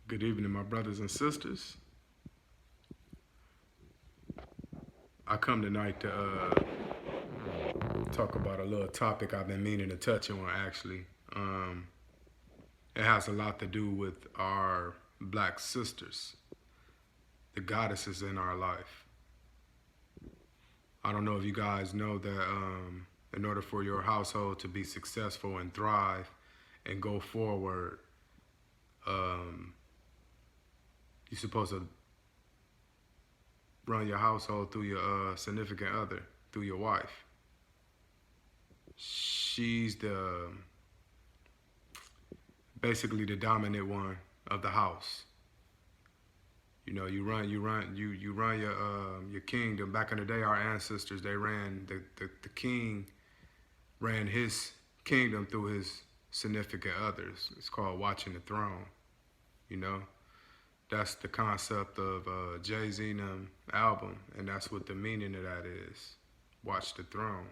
Good evening, my brothers and sisters. I come tonight to talk about a little topic I've been meaning to touch on, actually. Um, it has a lot to do with our black sisters, the goddesses in our life. I don't know if you guys know that in order for your household to be successful and thrive and go forward, um, you're supposed to run your household through your significant other, through your wife. She's basically the dominant one of the house. You know, you run your kingdom. Back in the day, our ancestors, they ran the king ran his kingdom through his significant others. It's called watching the throne. You know, that's the concept of Jay-Z album, and that's what the meaning of that is. Watch the throne.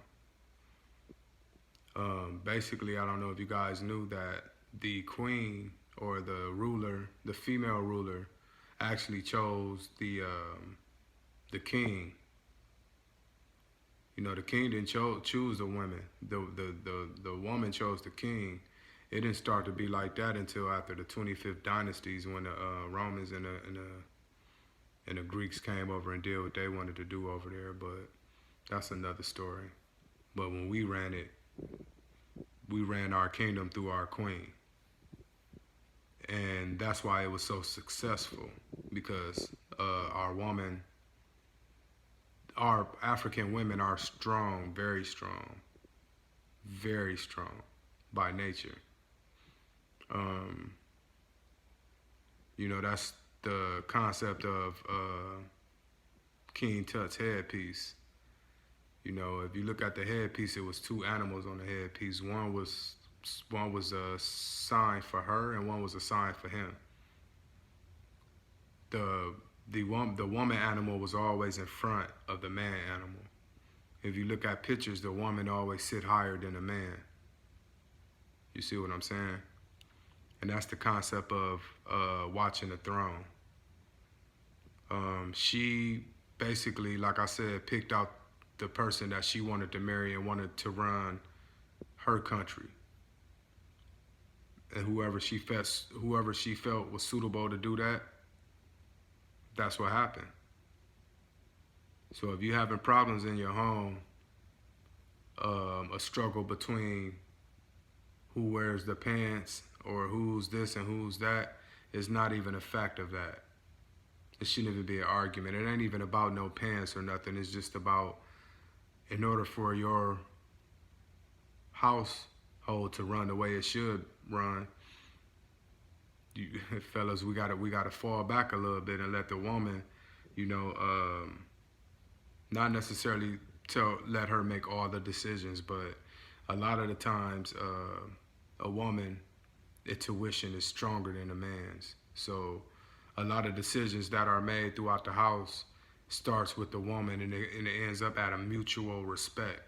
Basically, I don't know if you guys knew that the queen or the ruler, the female ruler, actually chose the king. You know, the king didn't choose the women. The woman chose the king. It didn't start to be like that until after the 25th dynasties, when the Romans and the Greeks came over and did what they wanted to do over there. But that's another story. But when we ran our kingdom through our queen. And that's why it was so successful, because our African women are strong, very strong by nature. Um, you know, that's the concept of King Tut's headpiece. You know, if you look at the headpiece, it was two animals on the headpiece. One was a sign for her, and one was a sign for him. The woman animal was always in front of the man animal. If you look at pictures, the woman always sit higher than the man. You see what I'm saying? And that's the concept of watching the throne. She basically, like I said, picked out the person that she wanted to marry and wanted to run her country. And whoever she felt was suitable to do that, that's what happened. So if you're having problems in your home, a struggle between who wears the pants or who's this and who's that, is not even a fact of that. It shouldn't even be an argument. It ain't even about no pants or nothing. It's just about, in order for your household to run the way it should run, fellas, we gotta fall back a little bit and let the woman, you know, not necessarily let her make all the decisions, but a lot of the times, a woman, intuition is stronger than a man's. So a lot of decisions that are made throughout the house starts with the woman, and it ends up at a mutual respect.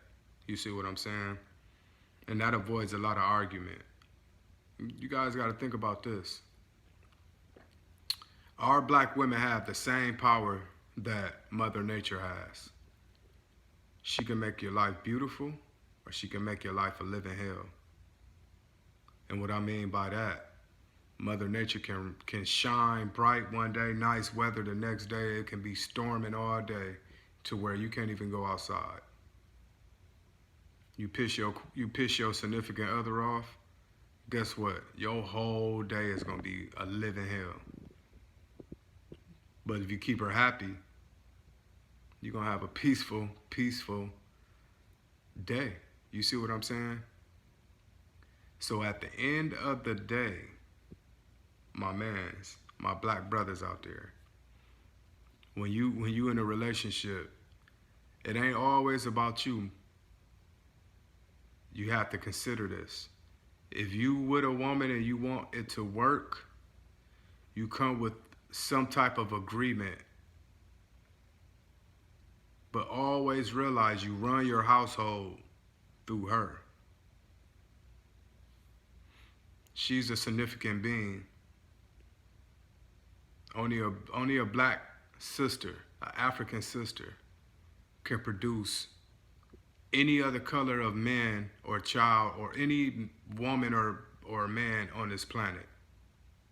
You see what I'm saying? And that avoids a lot of argument. You guys got to think about this. Our black women have the same power that Mother Nature has. She can make your life beautiful, or she can make your life a living hell. And what I mean by that, Mother Nature can shine bright one day, nice weather the next day. It can be storming all day to where you can't even go outside. You piss your significant other off, guess what? Your whole day is gonna be a living hell. But if you keep her happy, you're gonna have a peaceful day. You see what I'm saying? So at the end of the day, my black brothers out there, when you in a relationship, it ain't always about you. You have to consider this. If you with a woman and you want it to work, you come with some type of agreement. But always realize you run your household through her. She's a significant being. Only a black sister, an African sister, can produce any other color of man or child or any woman or man on this planet.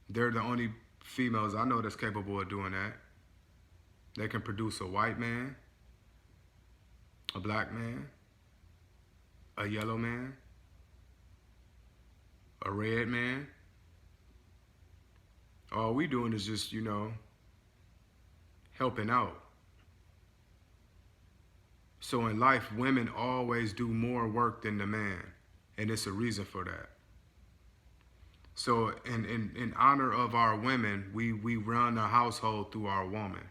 They're the only females I know that's capable of doing that. They can produce a white man, a black man, a yellow man, a red man. All we doing is just, helping out. So in life, women always do more work than the man, and it's a reason for that. So in honor of our women, we run a household through our woman.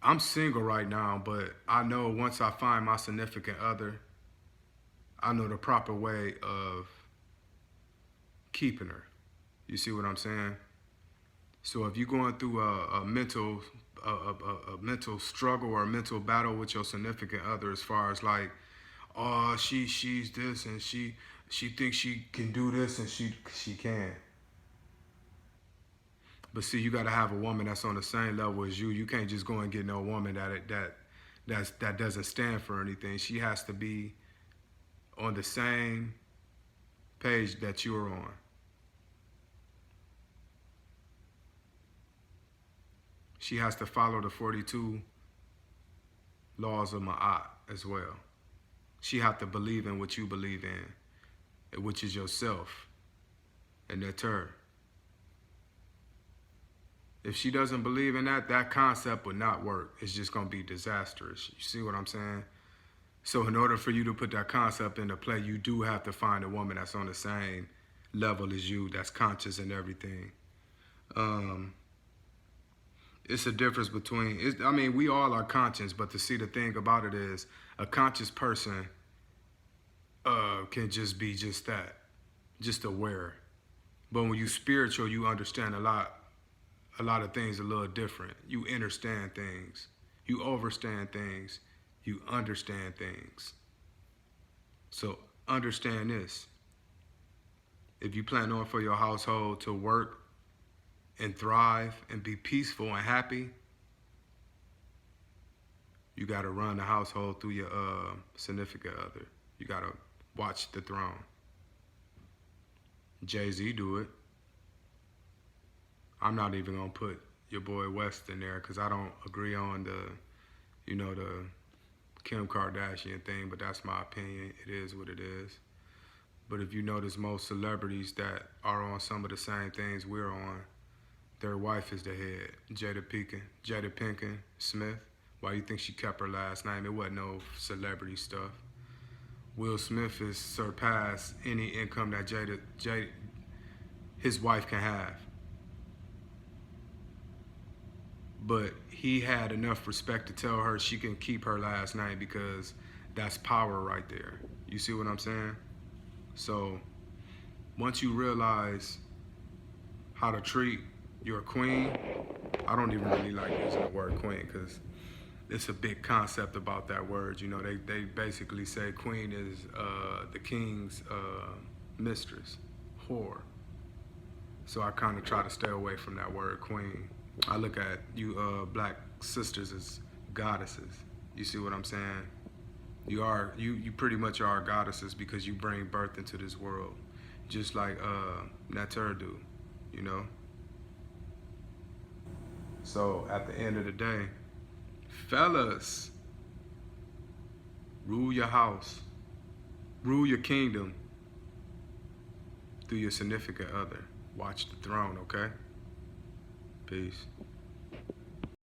I'm single right now, but I know once I find my significant other, I know the proper way of keeping her. You see what I'm saying? So if you're going through a mental struggle or a mental battle with your significant other, as far as like, oh, she's this and she thinks she can do this and she can. But see, you got to have a woman that's on the same level as you. You can't just go and get no woman that doesn't stand for anything. She has to be on the same page that you're on. She has to follow the 42 laws of Ma'at as well. She has to believe in what you believe in, which is yourself, and that's her. If she doesn't believe in that concept would not work. It's just going to be disastrous. You see what I'm saying? So in order for you to put that concept into play, you do have to find a woman that's on the same level as you, that's conscious and everything. It's a difference between, we all are conscious, but to see the thing about it is a conscious person can just be just that, just aware. But when you spiritual, you understand a lot of things a little different. You understand things. You overstand things. You understand things. So understand this. If you plan on for your household to work and thrive and be peaceful and happy, you got to run the household through your significant other. You got to watch the throne. Jay-Z do it. I'm not even going to put your boy West in there because I don't agree on the Kim Kardashian thing, but that's my opinion. It is what it is. But if you notice, most celebrities that are on some of the same things we're on, their wife is the head. Jada Pinkett Smith. Why you think she kept her last name? It wasn't no celebrity stuff. Will Smith has surpassed any income that his wife can have. But he had enough respect to tell her she can keep her last name because that's power right there. You see what I'm saying? So once you realize how to treat your queen, I don't even really like using the word queen because it's a big concept about that word. They basically say queen is the king's mistress, whore. So I kind of try to stay away from that word queen. I look at you black sisters as goddesses. You see what I'm saying? You pretty much are goddesses because you bring birth into this world, just like Natur do, So at the end of the day, fellas, rule your house, rule your kingdom through your significant other. Watch the throne, okay? Peace.